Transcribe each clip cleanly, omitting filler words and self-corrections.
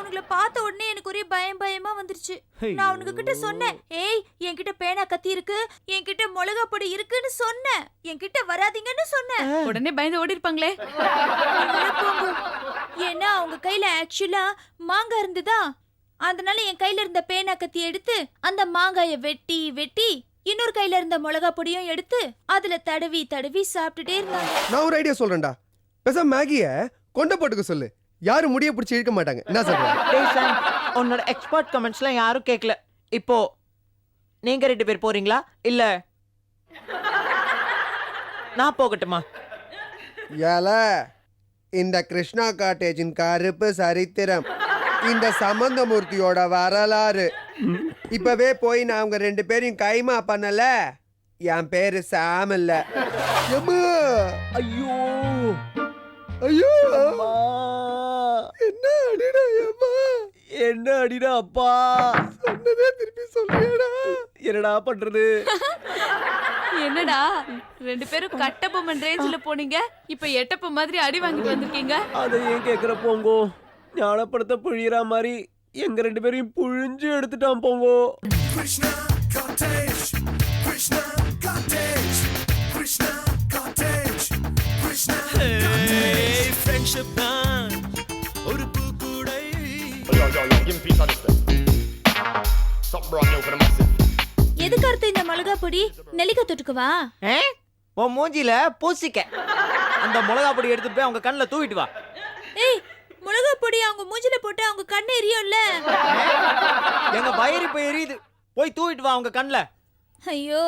அவனுங்கள பார்த்த உடனே எனக்கு ஒரே பயமா வந்துருச்சு. நான் அவனுங்க கிட்ட சொன்னேன், ஏய் என்கிட்ட பேனா கத்தி இருக்கு, என்கிட்ட மிளகா பொடி இருக்குன்னு சொன்னேன், என்கிட்ட வராதீங்கன்னு சொன்னேன். உடனே பயந்து ஓடி இருப்பாங்களே. ஏன்னா அவங்க கையில ஆக்சுவலா மாங்காய் இருந்ததா, அதனால என் கையில இருந்த பேனா கத்தி எடுத்து அந்த மாங்காய வெட்டி வெட்டி இன்னொரு கையில இருந்த மிளகா பொடியும் எடுத்து அதுல தடவி தடவி சாப்பிட்டுட்டே இருந்தாங்க. நான் ஒரு ஐடியா சொல்றேன்டா, பேசாம மேகிய கொண்ட போட்டுக்க சொல்லு, யாரும் முடிய பிடிச்சி இழுக்க மாட்டாங்க. என்ன சொல்ற? உன்னோட எக்ஸ்பர்ட் கமெண்ட்ஸ்லாம் யாரும் கேட்கல. இப்போ நீங்க 2 பேர் போறீங்களா இல்ல நான் போகட்டுமா? ஏல, இந்த கிருஷ்ணா காட்டேஜின் கருப்பு சரித்திரம், இந்த சம்பந்தமூர்த்தியோட வரலாறு. இப்பவே போய் நான் அவங்க 2 பேரையும் கைமா பண்ணல. என் பேரு சாம் இல்ல. ஐயோ ஐயோ, அம்மா. என்ன அடிடா அம்மா, என்ன அடிடா அப்பா, சொன்னதே திருப்பி சொல்றியடா. என்னடா பண்றது? என்னடா 2 பேரும் கட்டபொம்மன் ரேஞ்சில போனீங்க, இப்ப எட்டப்ப மாதிரி அடி வாங்கிட்டு வந்திருக்கீங்க. அதை ஏன் கேக்குற போங்கோ? ஞானப்படுத்த புழியற மாதிரி எங்க 2 பேரையும் புழிஞ்சு எடுத்துட்டான் போங்கோ. Krishna cottage, Krishna cottage, Krishna cottage, Krishna cottage. Friendship தான் ஒரு பூக்கூடை. Yo, give me piece of this thing. Something brand new for the massive. எதுக்கு அர்த்தம் இந்த மிளகா பொடி? நெல்லிக்காய் தொட்டுக்குவா? உன் மூஞ்சில பூசிக்க. அந்த மிளகா பொடி எடுத்துட்டு போய் அவங்க கண்ணுல தூவிட்டு வா. ஏய், மிளகா பொடி அவங்க மூஞ்சில போட்டு அவங்க கண்ணு எரியும்ல. எங்க வயிறு இப்ப எரியுது, போய் தூவிட்டு வா அவங்க கண்ணுல. ஐயோ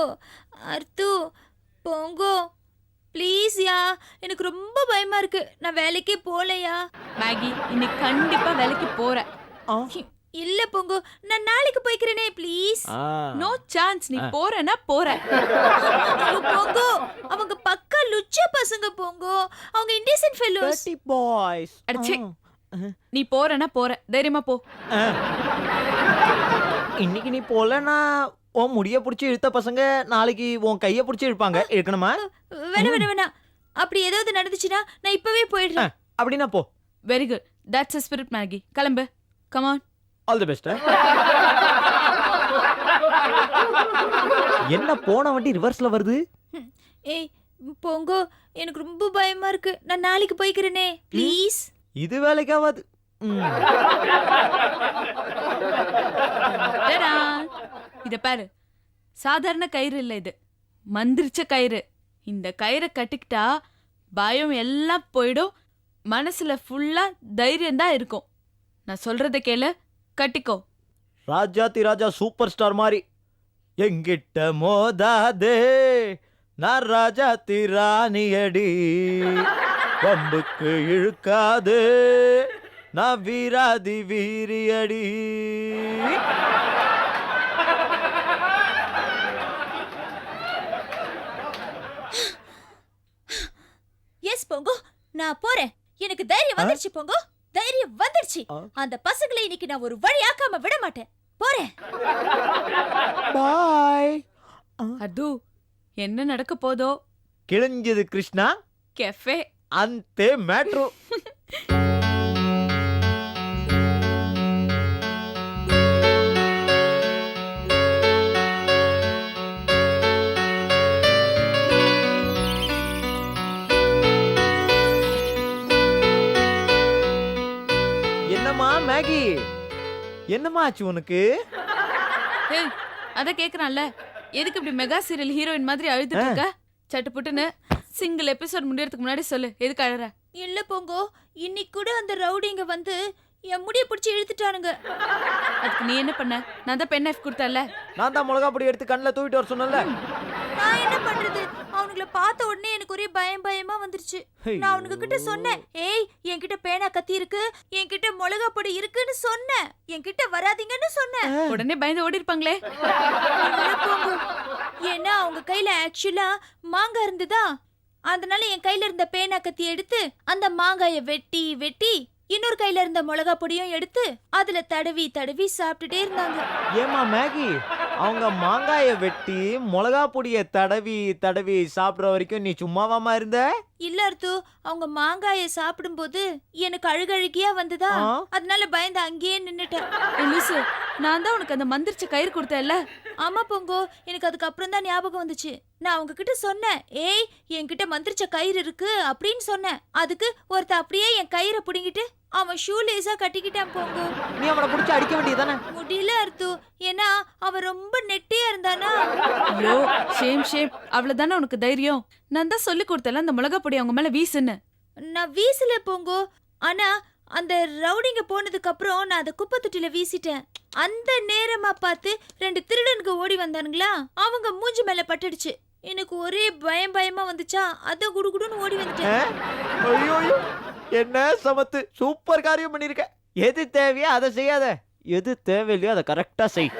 அர்த்து, போங்கோ ப்ளீஸ் யா, எனக்கு ரொம்ப பயமா இருக்கு. நான் வேலைக்கே போலையா. மேகி, இன்னைக்கு கண்டிப்பா வேலைக்கு போற. இல்ல போங்கோ, நான் நாளைக்கு போய்க்கிறேனே ப்ளீஸ். நோ சான்ஸ், நீ போறனா போற. போங்கோ, அவங்க பக்கா லுச்ச பசங்க போங்கோ, அவங்க இண்டிசென்ட் ஃபெல்லோஸ். Dirty boys. அடச்சே, நீ போறனா போற, தைரியமா போ. இன்னைக்கு நீ போலனா உன் முடிய புடிச்சு இழுத்த பசங்க நாளைக்கு உன் கைய புடிச்சு இழுப்பாங்க. இருக்கணுமா? வேணாம், அப்படி ஏதாவது நடந்துச்சுன்னா நான் இப்பவே போயிடுறேன். அப்படின்னா போ. Very good, that's a spirit Maggie. கிளம்பு, come on. All the best. என்ன போன வண்டி ரிவர்ஸ்ல வருது? ஏய் போங்கோ, எனக்கு ரொம்ப பயமா இருக்கு. நான் நாளைக்கு போய்க்கிறேனே ப்ளீஸ். இது வேலைக்காவது. இத பாரு, சாதாரண கயிறு இல்ல இது, மந்திரிச்ச கயிறு. இந்த கயிறை கட்டிக்கிட்டா பயம் எல்லாம் போயிடும், மனசுல ஃபுல்லா தைரியம் தான் இருக்கும். நான் சொல்றத கேளு, கட்டிக்கோ. ராஜாத்தி ராஜா சூப்பர் ஸ்டார் மாதிரி எங்கிட்ட மோதாதே, நான் ராஜாத்தி ராணியடி, வம்புக்கு இழுக்காதே, நான் வீராதி வீரியடி. எஸ் போங்கோ, நான் போறேன். எனக்கு தைரியம் வந்துருச்சு போங்கோ, தைரியம் வந்துருச்சு. அந்த பசங்களை இன்னைக்கு நான் ஒரு வழி ஆக்காம விட மாட்டேன். போறேன். பாய். அது என்ன நடக்க போதோ? கிழிஞ்சது கிருஷ்ணா கெஃபே అంతే మ్యాటర్. என்னம்மா மேகி, என்னம்மா ஆச்சு உனக்கு? ஏய், அத கேக்குறான்ல, எதுக்கு இப்படி மெகா சீரியல் ஹீரோயின் மாதிரி அழுதுட்டு இருக்க? சட்டு புட்டுன்னு சிங்கிள் எபிசோட் முடியறதுக்கு முன்னாடி சொல்லு, எதுக்கு அழற? இல்ல போங்கோ, இன்னைக்கு கூட அந்த ரவுடிங்க வந்து என் முடிய பிடிச்சி இழுத்துட்டானுங்க. அதுக்கு நீ என்ன பண்ண? நான் தான் பென் நைஃப் கொடுத்தல. நான் தான் மிளகா பொடி எடுத்து கண்ணில் தூவிட்டு வர சொன்னல. நான் என்ன பண்றது? அவனுங்கள பார்த்த உடனே எனக்கு ஒரே பயமா வந்துருச்சு. நான் அவனுங்க கிட்ட சொன்னேன், ஏய் என்கிட்ட பேனா கத்தி இருக்கு, என்கிட்ட மிளகா பொடி இருக்குன்னு சொன்னேன், என்கிட்ட வராதீங்கன்னு சொன்னேன். உடனே பயந்து ஓடி இருப்பாங்களே. ஏன்னா அவங்க கையில ஆக்சுவலா மாங்காய் இருந்ததா, அதனால என் கையில இருந்த பேனா கத்தி எடுத்து அந்த மாங்காய வெட்டி வெட்டி இன்னொரு கையில இருந்த மிளகா பொடியும் எடுத்து அதுல தடவி தடவி சாப்பிட்டுட்டே இருந்தாங்க. ஏமா மேகி, அவங்க மாங்காயை வெட்டி மிளகா பொடியை தடவி தடவி சாப்பிடுற வரைக்கும் நீ சும்மாவாமா இருந்த? இல்ல அர்த்து, அவங்க மாங்காய சாப்பிடும்போது எனக்கு அழுகழுகியா வந்ததா, ஆ? அதனால பயந்து அங்கேயே நின்னுட்டேன். லூசு, நான் தான் உனக்கு அந்த மந்திரிச்ச கயிறு கொடுத்தேன்ல. ஆமா பொங்கோ, எனக்கு அதுக்கப்புறம் தான் ஞாபகம் வந்துச்சு. நான் அவங்க கிட்ட சொன்னேன், ஏய் என்கிட்ட மந்திரிச்ச கயிறு இருக்கு அப்படின்னு சொன்னேன். அதுக்கு ஒருத்த அப்படியே என் கயிறை புடுங்கிட்டு அவன் ஷூ லேஸா கட்டிக்கிட்டான் பொங்கோ. நீ அவனை பிடிச்சி அடிக்க வேண்டியதானே? முடியல அர்த்து, ஏன்னா அவன் ரொம்ப நெட்டியா இருந்தானா. ஐயோ, ஷேம் ஷேம். அவ்வளவுதானே உனக்கு தைரியம்? நான் தான் சொல்லி கொடுத்தல அந்த மிளகா பொடி அவங்க மேல வீசுன்னு. நான் வீசல பொங்கோ, ஆனா அந்த ரவுடிங்க போனதுக்கு அப்புறம் நான் அதை குப்பை தொட்டில வீசிட்டேன். அந்த நேரமா பார்த்து 2 திருடனுக்கு ஓடி வந்தானுங்களா, அவங்க மூஞ்சி மேல பட்டுடுச்சு. எனக்கு ஒரே பயமா வந்துச்சா, அத குடுகுடுன்னு ஓடி வந்துட்டேன். ஐயோ, என்ன சமத்து, சூப்பர் காரியம் பண்ணிருக்க. எது தேவையோ அதை செய்யாத, எது தேவையில்லையோ அதை கரெக்டா செய்.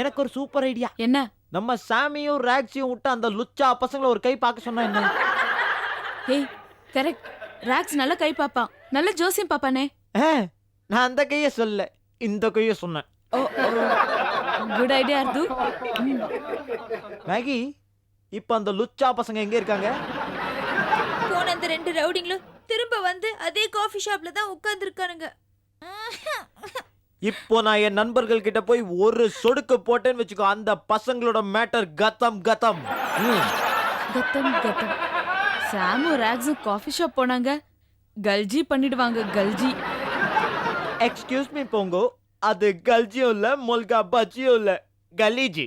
எனக்கு ஒரு சூப்பர் ஐடியா. என்ன? நம்ம சாமியும் ராக்ஸியும் விட்டு அந்த லுச்சா பசங்களை ஒரு கை பார்க்க சொன்னா என்ன? ஏய், கரெக்ட். ராக்ஸ் நல்ல கை பாப்பான், நல்ல ஜோசியம் பாப்பானே. நான் அந்த கைய சொல்ல, இந்த கைய சொன்னேன். ஓ, குட் ஐடியா அர்து. மேகி, இப்ப அந்த லுச்சா பசங்க எங்க இருக்காங்க? போன அந்த 2 ரவுடிங்களும் திரும்ப வந்து அதே காஃபி ஷாப்ல தான் உட்கார்ந்து இருக்கானுங்க. இப்போ நான் என் நண்பர்கள் கிட்ட போய் ஒரு சொடுக்கு போட்டேன்னு வச்சுக்கோ, அந்த பசங்களோட மேட்டர் கதம் கதம். கத்தம் கத்தம். சாமும் ராக்ஸும் காஃபி ஷாப் போனாங்க, கல்ஜி பண்ணிடுவாங்க, கல்ஜி. எக்ஸ்கியூஸ் மீ போங்கோ, அது கல்ஜியும் இல்ல, மொல்கா பஜ்ஜியும் இல்ல, கலீஜி.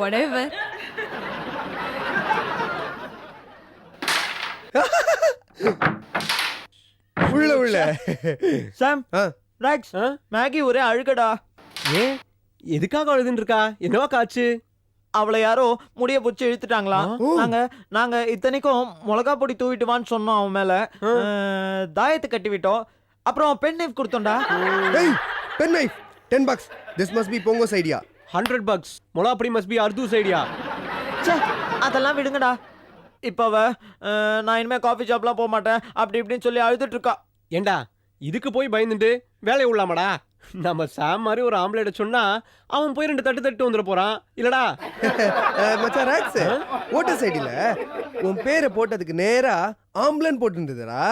whatever. உள்ள சாம், ஆ. ராக்ஸ், மேகி ஒரே அழுகடா. ஏன் எதுக்காக அழுதுன்னு இருக்கா? என்னவா காச்சு? அவளை யாரோ முடிய பிடிச்சி இழுத்துட்டாங்களா. நாங்க இத்தனைக்கும் மிளகா பொடி தூவிட்டு வான்னு சொன்னோம் அவன் மேல. தாயத்தை கட்டி விட்டோம், அப்புறம் பென் நைஃப் கொடுத்தோம்டா. ஏய், pen knife, $10. This must be Pongo's idea. $100. மொளாப்படி மஸ்ட் பி அர்தூஸ் ஐடியா. ச்சே, அதெல்லாம் விடுங்கடா. இப்ப அவ நான் இனிமே காஃபி ஷாப்லாம் போக மாட்டேன் அப்படி இப்படின்னு சொல்லி அழுதுட்டு இருக்கா. ஏண்டா இதுக்கு போய் பயந்துட்டு வேலையை உள்ளாமடா? நம்ம சாம் மாதிரி ஒரு ஆம்பளைட சொன்னா அவன் போய் 2 தட்டு தட்டு வந்துட போறான் இல்லடா? மச்சான் ராக்ஸ், ஓட்டர் சைடில உன் பேரை போட்டதுக்கு நேரா ஆம்புலன் போட்டுருந்ததுடா.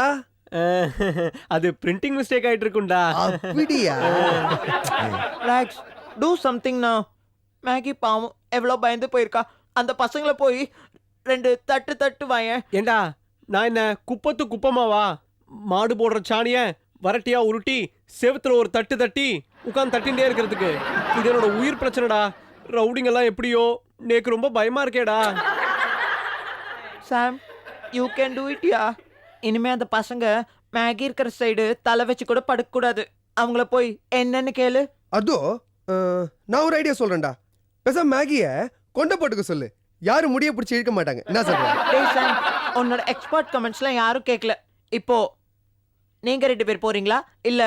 அது பிரிண்டிங் மிஸ்டேக் ஆயிட்டு இருக்கும்டா. அப்படியா? Rocks, do something now. Maggi பாவம் எவ்வளோ பயந்து போயிருக்கா. அந்த பசங்களை போய் 2 தட்டு தட்டு வாயேன். ஏண்டா நான் என்ன குப்பத்து குப்பமாவா? மாடு போடுற சாணிய வரட்டியா உருட்டி செவுத்துல ஒரு தட்டு தட்டி உட்காந்து தட்டின்டே இருக்கிறதுக்கு இது என்னோட உயிர் பிரச்சனைடா. ரவுடிங் எல்லாம் எப்படியோ, நேக்கு ரொம்ப பயமா இருக்கேடா. Sam, you can do it ya. இனிமே அந்த பசங்க மேகி இருக்கிற சைடு தலை வச்சு கூட படுக்கக்கூடாது. அவங்கள போய் என்னன்னு கேளு. அதோ நான் ஒரு ஐடியா சொல்றேன்டா. பேசாம மேகிய கொண்ட போட்டுக்க சொல்லு, யாரும் முடிய பிடிச்சி இழுக்க மாட்டாங்க. என்ன சொல்ற? டேய் சாம், உன்னோட எக்ஸ்பர்ட் கமெண்ட்ஸ்லாம் யாரும் கேட்கல. இப்போ நீங்க 2 பேர் போறீங்களா இல்ல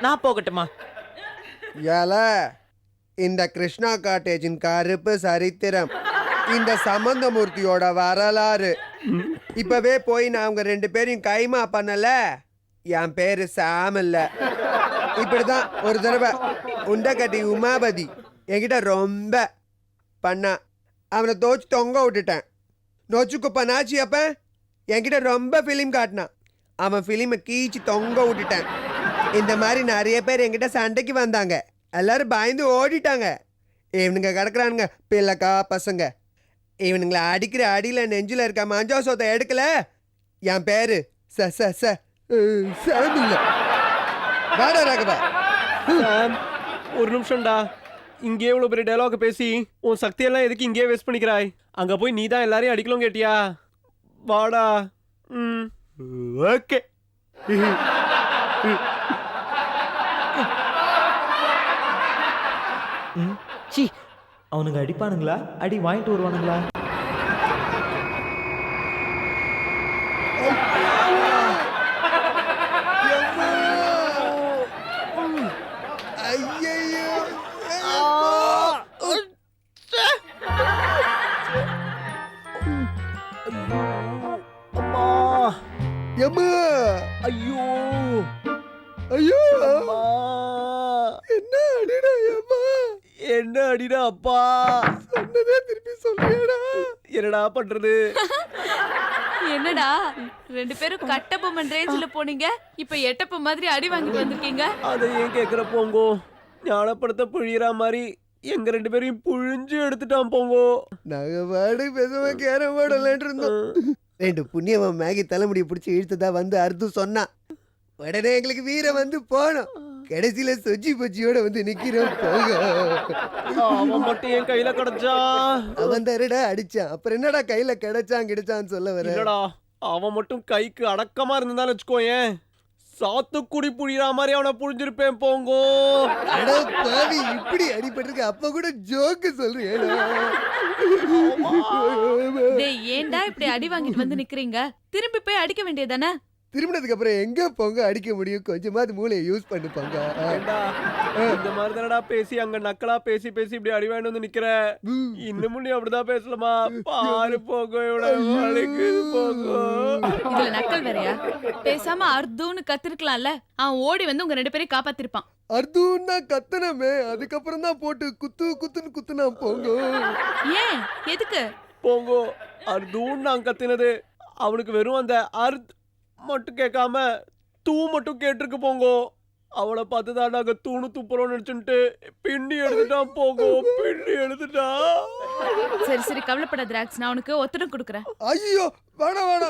நான் போகட்டுமா? ஏல, இந்த கிருஷ்ணா காட்டேஜின் கருப்பு சரித்திரம், இந்த சம்பந்தமூர்த்தியோட வரலாறு. இப்பவே போய் நான் அவங்க 2 பேரையும் கைமா பண்ணல. என் பேரு சாம் இல்ல. இப்படிதான் ஒரு தடவை உண்டகட்டி உமாபதி என்கிட்ட ரொம்ப பண்ணா. அவனை தோச்சு தொங்க விட்டுட்டேன். நோச்சுக்கு பண்ணாச்சு. அப்ப என்கிட்ட ரொம்ப ஃபிலிம் காட்டினான். அவன் ஃபிலிமை கீச்சு தொங்க விட்டுட்டேன். இந்த மாதிரி நிறைய பேர் என்கிட்ட சண்டைக்கு வந்தாங்க. எல்லாரும் பயந்து ஓடிட்டாங்க. இவனுங்க கிடக்குறானுங்க பிள்ளைக்கா பசங்க. இவனுங்களை அடிக்கிற அடியில் நெஞ்சில் இருக்க மஞ்சா சோத்தை எடுக்கல. என் பேரு சாம் இல்ல. வாடா ராகவா. சாம், ஒரு நிமிஷம்டா. இங்கே இவ்வளவு பெரிய டயலாக் பேசி உன் சக்தியெல்லாம் எதுக்கு இங்கே வேஸ்ட் பண்ணிக்கிறாய்? அங்க போய் நீ தான் எல்லாரையும் அடிக்கலாம் கேட்டியா? வாடா. ஓகே. சி, அவனுங்க அடிப்பானுங்களா? அடி வாங்கிட்டு வருவானுங்களா? ஐயையோ. அம்மா, எம்மா. ஐயோ, ஐயோ அம்மா. என்ன அடிடா அம்மா, என்ன அடிடா அப்பா, சொன்னதே திருப்பி சொல்றியாடா? என்னடா பண்றது? என்னடா 2 பேரும் கட்ட பொம்மன் ரேஞ்சில போனீங்க, இப்ப எட்டப்ப மாதிரி அடி வாங்கிட்டு வந்திருக்கீங்க. அதை ஏன் கேக்குற போங்கோ? ஞானப்படுத்த புழியிற மாதிரி எங்க 2 பேரையும் புழிஞ்சு எடுத்துட்டான் போங்கோ. நாங்க பாடு பேசுவ கேரம் போர்டு விளையாண்டு இருந்தோம். 2 புண்ணியவன் மேகி தலைமுடியை பிடிச்சி இழுத்ததா வந்து அர்த்தம் சொன்னான். உடனே எங்களுக்கு வீர வந்து போனோம். கடைசியில சொஜி பொஜியோட வந்து நிக்கிறோம். போக அவன் மட்டும் என் கையில கிடைச்சா. அவன் தரடா அடிச்சான். அப்புறம் என்னடா கையில கிடைச்சான்னு சொல்ல வர? இல்லடா, அவன் மட்டும் கைக்கு அடக்கமா இருந்தாலும் வச்சுக்கோயேன், சாத்துக்குடி புழியிற மாதிரி அவனை புழிஞ்சிருப்பேன் போங்கோ. அட பாவி, இப்படி அடிபட்டிருக்க அப்ப கூட ஜோக்கு சொல்றியேடா. டேய் ஏன்டா இப்படி அடி வாங்கிட்டு வந்து நிக்கிறீங்க? திரும்பி போய் அடிக்க வேண்டியதானே? திரும்பினதுக்கு அப்புறம் எங்க போங்க அடிக்க முடியும்? கொஞ்சமாவது மூளையை யூஸ் பண்ணி போங்க. ஏண்டா, இந்த மாதிரி தானடா பேசி அங்க நக்கலா பேசி இப்படி அடி வாங்கிட்டு வந்து நிக்கிற. இன்னமும் நீ அப்படிதான் பேசலாமா? பாரு போங்கோ, இவ்வளவு வலிக்குது போங்கோ. இதுல நக்கல் வேறயா? பேசாம அர்த்தம்னு கத்திருக்கலாம்ல. அவன் ஓடி வந்து உங்க 2 பேரையும் காப்பாத்திருப்பான். அர்த்தம்னா கத்தனமே, அதுக்கப்புறம் தான் போட்டு குத்துன்னு குத்துனா போங்க. ஏன் எதுக்கு? போங்கோ, அர்த்தம் நான் கத்தினது அவனுக்கு வெறும் அந்த அர்த் மட்டும் கேட்காம தூ மட்டும் கேட்டிருக்கு போங்கோ. அவளை பார்த்துதான் நாங்க தூணு துப்புறோம் நினைச்சுட்டு பின்னி எடுத்துட்டான் போங்கோ, பின்னி எடுத்துட்டான். சரி கவலைப்படாத ராக்ஸ், நான் உனக்கு ஒத்தடம் கொடுக்குறேன். ஐயோ வேணாம்.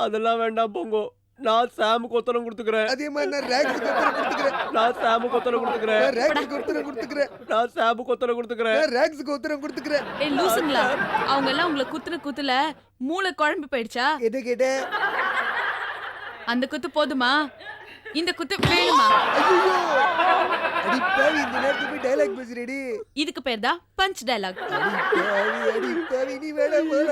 அதெல்லாம் வேண்டாம் போங்கோ, நான் சாமுக்கு ஒத்தரம் கொடுத்துக்கிறேன். அதே மாதிரி நான் ரேக்ஸுக்கு ஒத்தரம் கொடுத்துக்கிறேன். நான் சாமுக்கு ஒத்தரம் கொடுத்துக்கிறேன். நான் ரேக்ஸுக்கு ஒத்தரம் கொடுத்துக்கிறேன். நான் சாமுக்கு ஒத்தரம் கொடுத்துக்கிறேன். நான் ரேக்ஸுக்கு ஒத்தரம் கொடுத்துக்கிறேன். ஏய் லூசுங்களா, அவங்க எல்லாம் உங்களை குத்துல மூளை குழம்பி போயிடுச்சா? என்ன கேட்ட? அந்த குத்து போதுமா? இந்த குத்து வேணுமா? ஐயோ அடி பாவி, இந்த நேரத்துக்கு போய் டயலாக் பேசுறேடி. இதுக்கு பேர் தான் பஞ்ச் டயலாக். அடி பாவி நீ வேணா போல.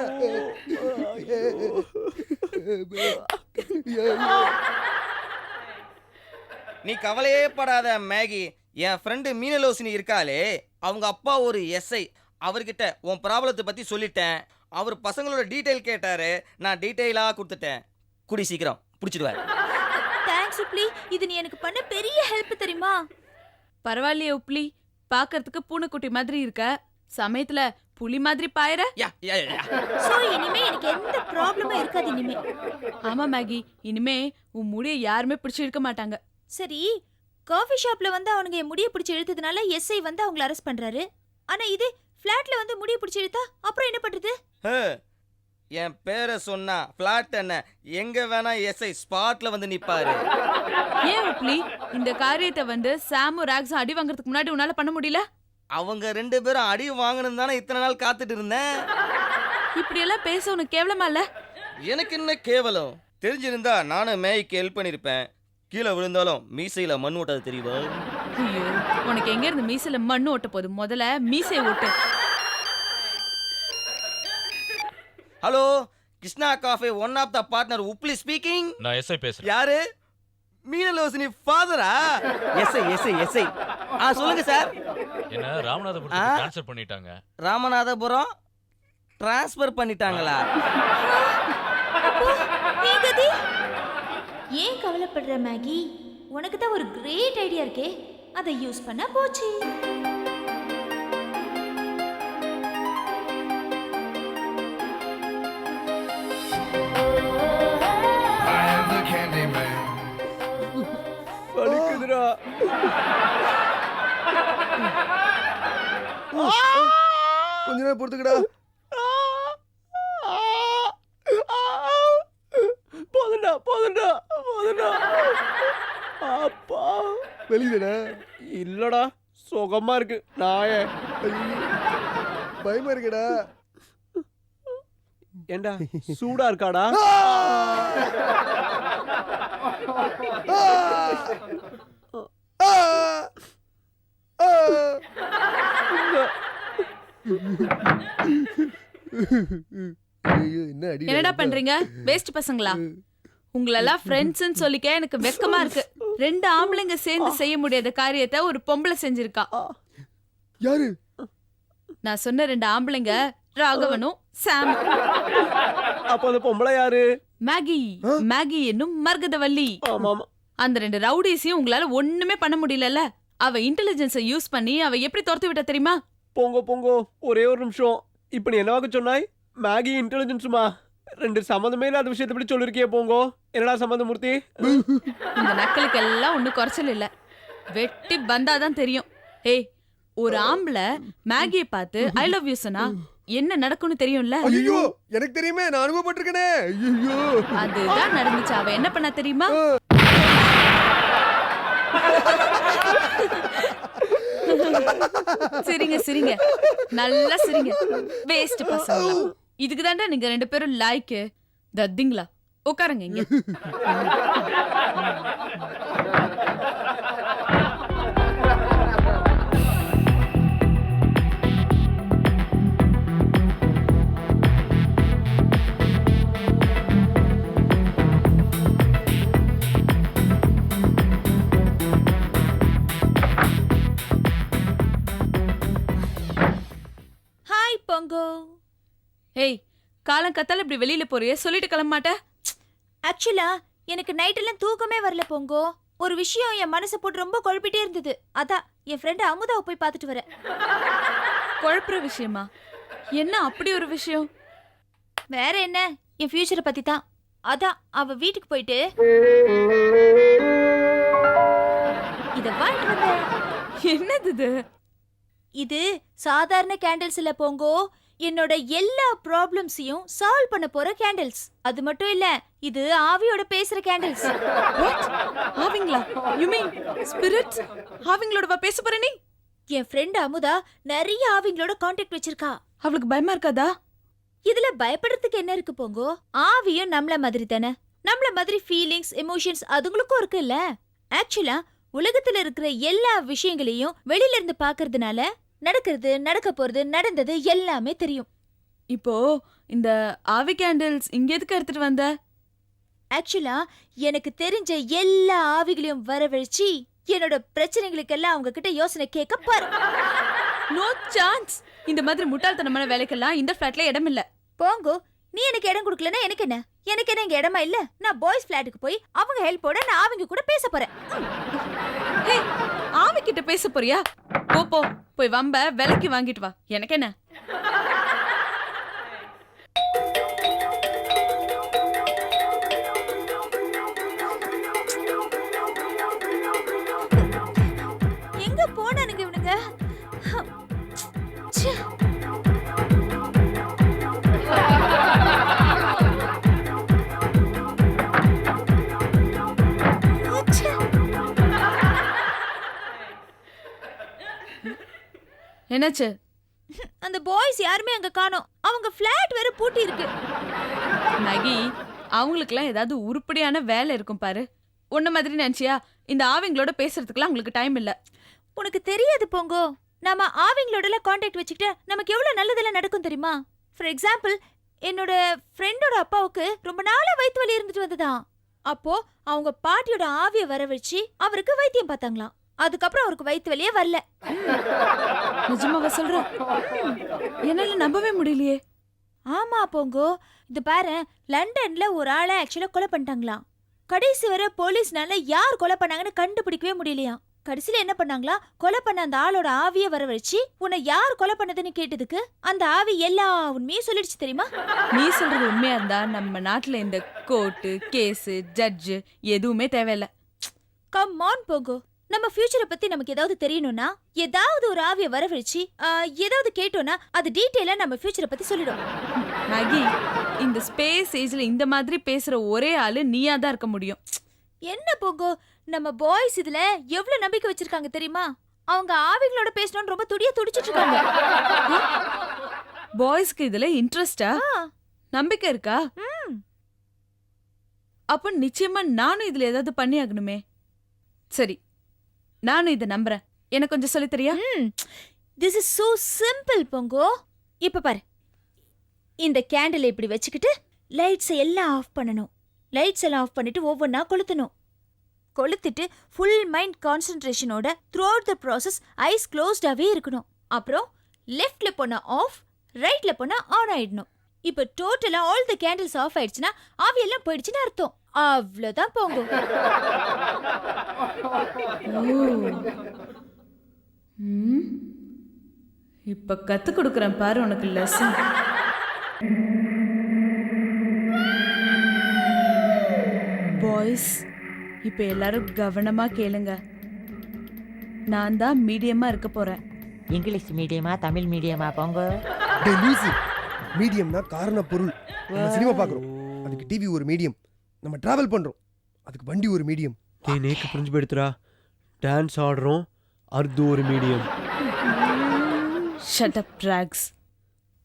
நீ கவலையே படாத மேகி. என் ஃப்ரெண்டு மீனலோசினி இருக்காளே, அவங்க அப்பா ஒரு எஸ்ஐ. அவர்கிட்ட உன் ப்ராப்ளத்தை பற்றி சொல்லிட்டேன். அவர் பசங்களோட டீட்டெயில் கேட்டாரு, நான் டீட்டெயிலாக கொடுத்துட்டேன். கூடி சீக்கிரம் பிடிச்சிடுவார். தேங்க்ஸ் உப்ளி, இது நீ எனக்கு பண்ண பெரிய ஹெல்ப் தெரியுமா? பரவாயில்லையே உப்ளி, பாக்குறதுக்கு பூனைக்குட்டி மாதிரி இருக்க, சமயத்துல புலி மாதிரி பாயற. யா யா யா சோ இனிமே எனக்கு எந்த ப்ராப்ளமும் இருக்காது இனிமே. ஆமா மேகி, இனிமே உன் முடியை யாருமே பிடிச்சு இழுக்க மாட்டாங்க. சரி, காஃபி ஷாப்ல வந்து அவனுங்க என் முடியை பிடிச்சி இழுத்ததுனால எஸ்ஐ வந்து அவங்கள அரெஸ்ட் பண்றாரு. ஆனா இது ஃபிளாட்ல வந்து முடியை பிடிச்சி இழுத்தா அப்புறம் என்ன பண்றது? என் பேரை சொன்னா பிளாட் என்ன எங்க வேணா எஸ்ஐ ஸ்பாட்ல வந்து நிப்பாரு. ஏன் உப்ளி இந்த காரியத்தை வந்து சாமு ராக்ஸும் அடி வாங்குறதுக்கு முன்னாடி உன்னால பண்ண முடியல? அவங்க 2 பேரும் அடி வாங்கணும் தானே இத்தனை நாள் காத்துட்டு இருந்தேன். இப்படி எல்லாம் பேச உனக்கு கேவலமா இல்ல? எனக்கு என்ன கேவலம்? தெரிஞ்சிருந்தா நானும் மேய்க்கு ஹெல்ப் பண்ணிருப்பேன். கீழே விழுந்தாலும் மீசையில மண் ஓட்டது தெரியுமா? ஐயோ, உனக்கு எங்க இருந்து மீசையில மண்ணு ஓட்ட போகுது? முதல்ல மீசை ஓட்டு. Hello, Krishna cafe one of the partner Ubli speaking. நான் எஸ்ஐ பேசுறேன். யாரு? மீனலோசினி ஃபாதரா? எஸ்ஐ. சொல்லுங்க சார். என்ன ராமநாதபுரத்துக்கு ட்ரான்ஸ்ஃபர் பண்ணிட்டாங்க. ராமநாதபுரம் டிரான்ஸ்ஃபர் பண்ணிட்டாங்களா? நீங்கதி ஏன் கவலைப்படுற மேகி? உனக்கு தான் ஒரு கிரேட் ஐடியா இருக்கே, அதை யூஸ் பண்ண போச்சு. I am the candy man. வலிக்குதுடா. கொஞ்ச நேரம் பொறுத்துக்கடா. போதுண்டா. அப்பா வெளியிடா. இல்லடா, சுகமா இருக்கு. நாயே பயமா இருக்கடா. ஏண்டா சூடா இருக்காடா? என்னடா பண்றீங்க வேஸ்ட் பசங்களா? உங்களெல்லாம் ஃப்ரெண்ட்ஸ்னு சொல்லிக்க எனக்கு வெக்கமா இருக்கு. 2 ஆம்பளைங்க சேர்ந்து செய்ய முடியாத காரியத்தை ஒரு பொம்பளை செஞ்சிருக்கா. யாரு? நான் சொன்ன 2 ஆம்பளைங்க ராகவனும் சாம். அப்ப அந்த பொம்பளை யாரு? மேகி என்னும் மர்கதவல்லி. ஆமா. அந்த 2 ரவுடிஸையும் உங்களால ஒண்ணுமே பண்ண முடியலல்ல. அவ இன்டெலிஜென்ஸை யூஸ் பண்ணி அவ எப்படி துரத்து விட்ட தெரியுமா? போங்கோ ஒரே ஒரு நிமிஷம். இப்போ நீ என்னவாக சொன்னாய்? மேகி இன்டெலிஜென்ஸுமா? 2 சம்மந்தமே இல்லாத விஷயத்தை பற்றி சொல்லிருக்கியே போங்கோ. என்னடா சம்மந்தமூர்த்தி? இந்த நக்கலுக்கு எல்லாம் ஒன்றும் குறைச்சல் இல்ல. வெட்டி பந்தாதான் தெரியும். ஏய், ஒரு ஆம்பளை மேகியை பார்த்து ஐ லவ் யூ சொன்னா என்ன நடக்கும்னு தெரியும்ல? ஐயோ எனக்கு தெரியுமே, நான் அனுபவப்பட்டிருக்கேனே. ஐயோ அதுதான் நடந்துச்சு. அவ என்ன பண்ணா தெரியுமா? சிரிங்க நல்லா சிரிங்க. வேஸ்ட் பசங்களா. இதுக்கு தாண்டா நீங்க 2 பேரும் லாய்க்கு. தத்திங்களா, உட்காருங்க இங்க. Hi Bongo. ஏய், காலம் கத்தால இப்படி வெளியில போறியே, சொல்லிட்டு கிளம்ப மாட்ட? ஆக்சுவலா எனக்கு நைட் எல்லாம் தூக்கமே வரல பொங்கோ. ஒரு விஷயம் என் மனசை போட்டு ரொம்ப குழப்பிட்டே இருந்தது. அதான் என் ஃப்ரெண்ட் அமுதாவை போய் பார்த்துட்டு வரேன். குழப்புற விஷயமா? என்ன அப்படி ஒரு விஷயம்? வேற என்ன, என் ஃபியூச்சரை பத்தி தான். அதான் அவ வீட்டுக்கு போயிட்டு இத வாங்கிட்டு வந்தேன். என்னது இது? இது சாதாரண கேண்டில்ஸ் இல்ல போங்கோ. என்னோட எல்லா ப்ராப்ளம்ஸையும் சால்வ் பண்ண போற கேண்டில்ஸ். அது மட்டும் இல்ல, இது ஆவியோட பேசுற கேண்டில்ஸ். ஆவிங்களா? You mean spirits? ஆவிங்களோட பேச போற நீ? என் ஃப்ரெண்ட் அமுதா நிறைய ஆவிங்களோட கான்டாக்ட் வச்சிருக்கா. அவளுக்கு பயமா இருக்காதா? இதுல பயப்படுறதுக்கு என்ன இருக்கு போங்கோ? ஆவியும் நம்மள மாதிரி தானே. நம்மள மாதிரி ஃபீலிங்ஸ், எமோஷன்ஸ் அதுங்களுக்கும் இருக்குல்ல. ஆக்சுவலா உலகத்துல இருக்கிற எல்லா விஷயங்களையும் வெளியில இருந்து பாக்குறதுனால நடக்கிறது, நடக்க போறது, நடந்தது எல்லாமே தெரியும். இப்போ இந்த ஆவி கேண்டில்ஸ் இங்க எதுக்கு எடுத்துட்டு வந்த? ஆக்சுவலா எனக்கு தெரிஞ்ச எல்லா ஆவிகளையும் வரவழைச்சி என்னோட பிரச்சனைகளுக்கெல்லாம் அவங்க கிட்ட யோசனை கேட்க பாரு. No chance. இந்த மாதிரி முட்டாள்தனமான வேலைக்கெல்லாம் இந்த ஃபிளாட்ல இடம் இல்ல. போங்கோ, நீ எனக்கு இடம் கொடுக்கலன்னா எனக்கு என்ன? எனக்கு என்ன இங்க இடமா இல்ல? நான் பாய்ஸ் ஃபிளாட்டுக்கு போய் அவங்க ஹெல்ப்போட நான் அவங்க கூட பேச போறேன். ஹே, ஆவி கிட்ட பேச போறியா? போ போய் வம்ப விலைக்கு வாங்கிட்டு வா. எனக்கு என்ன? எங்க போனானுங்க இவனுங்க? ச்சே. ச்சே. என்னாச்சு? அந்த பாய்ஸ் யாருமே அங்க காணோம். அவங்க ஃபிளாட் வேற பூட்டி இருக்கு. மேகி, அவங்களுக்குலாம் ஏதாவது உருப்படியான வேலை இருக்கும் பாரு. உன்ன மாதிரி நினைச்சியா? இந்த ஆவிங்களோட பேசுறதுக்குலாம் உங்களுக்கு டைம் இல்ல. உனக்கு தெரியாது போங்கோ. நாம ஆவிங்களோட கான்டாக்ட் வச்சுக்கிட்டு நமக்கு எவ்வளவு நல்லதெல்லாம் நடக்கும் தெரியுமா? ஃபார் எக்ஸாம்பிள், என்னோட ஃப்ரெண்டோட அப்பாவுக்கு ரொம்ப நாளா வயிற்று வலி இருந்துட்டு வந்ததாம். அப்போ அவங்க பாட்டியோட ஆவியை வர வச்சு அவருக்கு வைத்தியம் பார்த்தாங்களாம். அதுக்கப்புறம் அவருக்கு வயிற்று வலியே வரல. நிஜமாவா சொல்ற? என்னால நம்பவே முடியலையே. ஆமா போங்கோ, இது பாரு, லண்டன்ல ஒரு ஆளை ஆக்சுவலா கொலை பண்ணிட்டாங்களாம். கடைசி வரை போலீஸ்னால யார் கொலை பண்ணாங்கன்னு கண்டுபிடிக்கவே முடியலையா. கடைசியில என்ன பண்ணாங்களா, கொலை பண்ண அந்த ஆளோட ஆவிய வரவழைச்சு உன்னை யார் கொலை பண்ணதுன்னு கேட்டதுக்கு அந்த ஆவி எல்லா உண்மையும் சொல்லிடுச்சு தெரியுமா? நீ சொல்றது உண்மையா இருந்தா நம்ம நாட்டுல இந்த கோர்ட்டு, கேஸ், ஜட்ஜு எதுவுமே தேவையில்ல. கம் ஆன் போங்கோ. நம்ம ஃபியூச்சரை பத்தி நமக்கு ஏதாவது தெரியணும்னா ஏதாவது ஒரு ஆவிய வரவழைச்சு ஏதாவது கேட்டோம்னா அது டீடைலா நம்ம ஃபியூச்சரை பத்தி சொல்லிடும். மேகி, இந்த ஸ்பேஸ் ஏஜ்ல இந்த மாதிரி பேசுற ஒரே ஆளு நீயா தான் இருக்க முடியும். என்ன போங்கோ, நம்ம பாய்ஸ் இதுல எவ்வளவு நம்பிக்கை வச்சிருக்காங்க தெரியுமா? அவங்க ஆவிகளோட பேசணும்னு ரொம்ப துடிச்சிட்டு இருக்காங்க. பாய்ஸ்க்கு இதுல இன்ட்ரெஸ்டா? நம்பிக்கை இருக்கா? அப்ப நிச்சயமா நானும் இதுல ஏதாவது பண்ணி ஆகணுமே. சரி, நானும் இதை நம்புறேன். எனக்கு கொஞ்சம் சொல்லி தெரியா? திஸ் இஸ் சோ சிம்பிள் போங்கோ. இப்ப பாரு, இந்த கேண்டில் இப்படி வச்சுக்கிட்டு லைட்ஸ் எல்லாம் ஆஃப் பண்ணணும். லைட்ஸ் எல்லாம் ஆஃப் பண்ணிட்டு ஒவ்வொன்றா கொளுத்தணும். கொளுத்திட்டு ஃபுல் மைண்ட் கான்சென்ட்ரேஷனோட throughout the process eyes க்ளோஸ்டாவே இருக்கணும். அப்புறம் லெஃப்ட்ல போனா ஆஃப், ரைட்ல போனா ஆன் ஆயிடணும். இப்ப டோட்டலா ஆல் தி கேண்டில்ஸ் ஆஃப் ஆயிடுச்சுன்னா ஆவியெல்லாம் போயிடுச்சுன்னு அர்த்தம். அவ்வளவுதான் போங்க. இப்ப கத்து கொடுக்கறேன் பாரு உனக்கு லெசன். பாய்ஸ், இப்ப எல்லாரும் கவனமா கேளுங்க. நான் தான் மீடியமா இருக்க போறேன். இங்கிலீஷ் மீடியமா தமிழ் மீடியமா போங்க? டேய் லூசு, மீடியம்னா காரண பொருள். நம்ம சினிமா பார்க்குறோம், அதுக்கு டிவி ஒரு மீடியம். நம்ம டிராவல் பண்றோம், அதுக்கு வண்டி ஒரு மீடியம். டேய் நேக்கு புரிஞ்சு போயிடுத்துடா. டான்ஸ் ஆடுறோம், அது ஒரு மீடியம். Shut up tracks.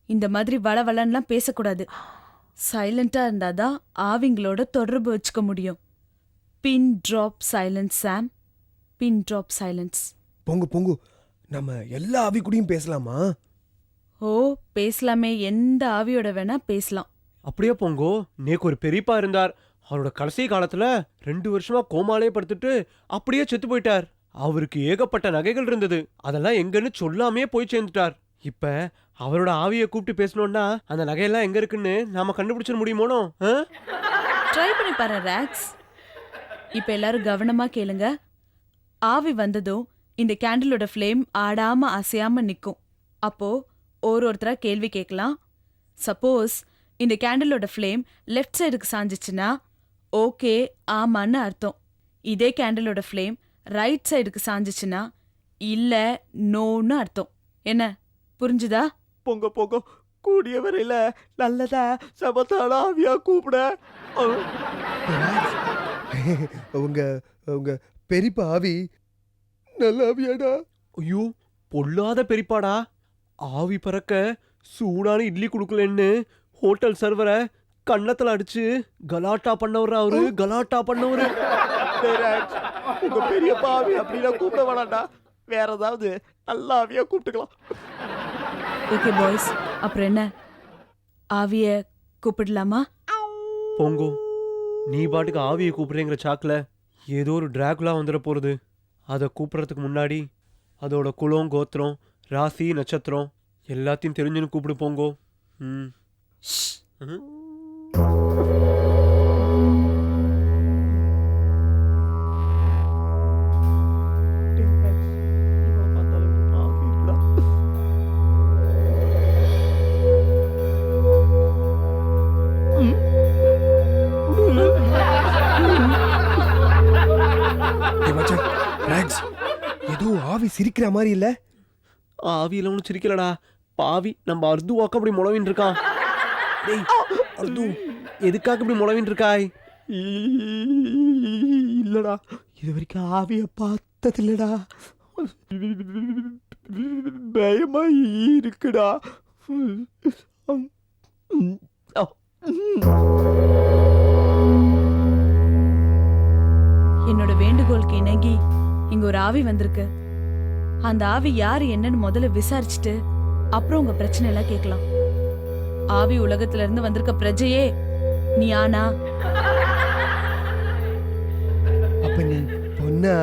இந்த மாதிரி வளவளன்னுலாம் பேசக்கூடாது. சைலண்டா இருந்தாதான் ஆவிங்களோட தொடர்பு வச்சுக்க முடியும். பின் ட்ராப் சைலன்ஸ் சாம், பின் ட்ராப் சைலன்ஸ். பொங்கு பொங்கு, நம்ம எல்லா ஆவி கூடயும் பேசலாமா? ஓ பேசலாமே, எந்த ஆவியோட வேணா பேசலாம். அப்படியே போங்கோ, நேக்கு ஒரு பெரியப்பா இருந்தார். அவரோட கடைசி காலத்துல 2 வருஷமா கோமாலே படுத்துட்டு அப்படியே செத்து போயிட்டார். அவருக்கு ஏகப்பட்ட நகைகள் இருந்தது, அதெல்லாம் எங்கன்னு சொல்லாமே போய் சேர்ந்துட்டார். இப்ப அவரோட ஆவியை கூப்பிட்டு பேசணும்னா அந்த நகையெல்லாம் எங்க இருக்குன்னு நாம கண்டுபிடிச்சிட முடியுமோனோ? ட்ரை பண்ணி பாரு ராக்ஸ். இப்ப எல்லாரும் கவனமா கேளுங்க. ஆவி வந்ததும் இந்த கேண்டிலோட ஃப்ளேம் ஆடாம அசையாம நிக்கும். அப்போ ஒருத்தரா கேள்வி கேட்கலாம். சப்போஸ் இந்த கேண்டிலோட ஃப்ளேம் லெஃப்ட் சைடுக்கு சாஞ்சிச்சுன்னா ஓகே ஆமான்னு அர்த்தம். இதே கேண்டிலோட ஃப்ளேம் ரைட் சைடுக்கு சாஞ்சிச்சுன்னா இல்ல நோன்னு அர்த்தம். என்ன புரிஞ்சுதா? பொங்க பொங்க, கூடிய வரையில நல்லதா சபத்தான ஆவியா கூப்பிட. உங்க உங்க பெரியப்பா ஆவி நல்ல ஆவியாடா. ஐயோ பொல்லாத பெரியப்பாடா. ஆவி பறக்க சூடான இட்லி கொடுக்கலன்னு ஹோட்டல் சர்வரை கன்னத்துல அடிச்சு கலாட்டா பண்ணவரு. அவரு கலாட்டா பண்ணவரு. உங்க பெரியப்பா ஆவி அப்படின்னா கூப்பிட வேணாண்டா, வேற ஏதாவது நல்ல ஆவியா கூப்பிட்டுக்கலாம். ஓகே பாய்ஸ், அப்புறம் என்ன, ஆவிய கூப்பிடலாமா? போங்கோ, நீ பாட்டுக்கு ஆவியை கூப்பிடுறேங்கிற சாக்குல ஏதோ ஒரு டிராகுலா வந்துட போறது. அதை கூப்பிடுறதுக்கு முன்னாடி அதோட குலம், கோத்திரம், ராசி, நட்சத்திரம் எல்லாத்தையும் தெரிஞ்சுன்னு கூப்பிடு போங்கோ. ம். ம். ஏதோ ஆவி சிரிக்கிற மாதிரி இல்ல? ஆவியில ஒன்றும் சிரிக்கலடா, பாவி நம்ம அர்துவாக்க அப்படி முளவின்னு இருக்கான். டேய் அர்து, எதுக்காக இப்படி முளவின்னு இருக்காய்? இல்லடா, இது வரைக்கும் ஆவிய பார்த்தது இல்லடா, பயமா இருக்குடா. என்னோட வேண்டுகோளுக்கு இணங்கி இங்க ஒரு ஆவி வந்திருக்கு. அந்த ஆவி யாரு என்னன்னு முதல்ல விசாரிச்சுட்டு அப்புறம் உங்க பிரச்சனை எல்லாம் கேட்கலாம். ஆவி உலகத்துல இருந்து வந்திருக்க பிரஜையே நீ ஆனா? அப்ப நீ பொண்ணா?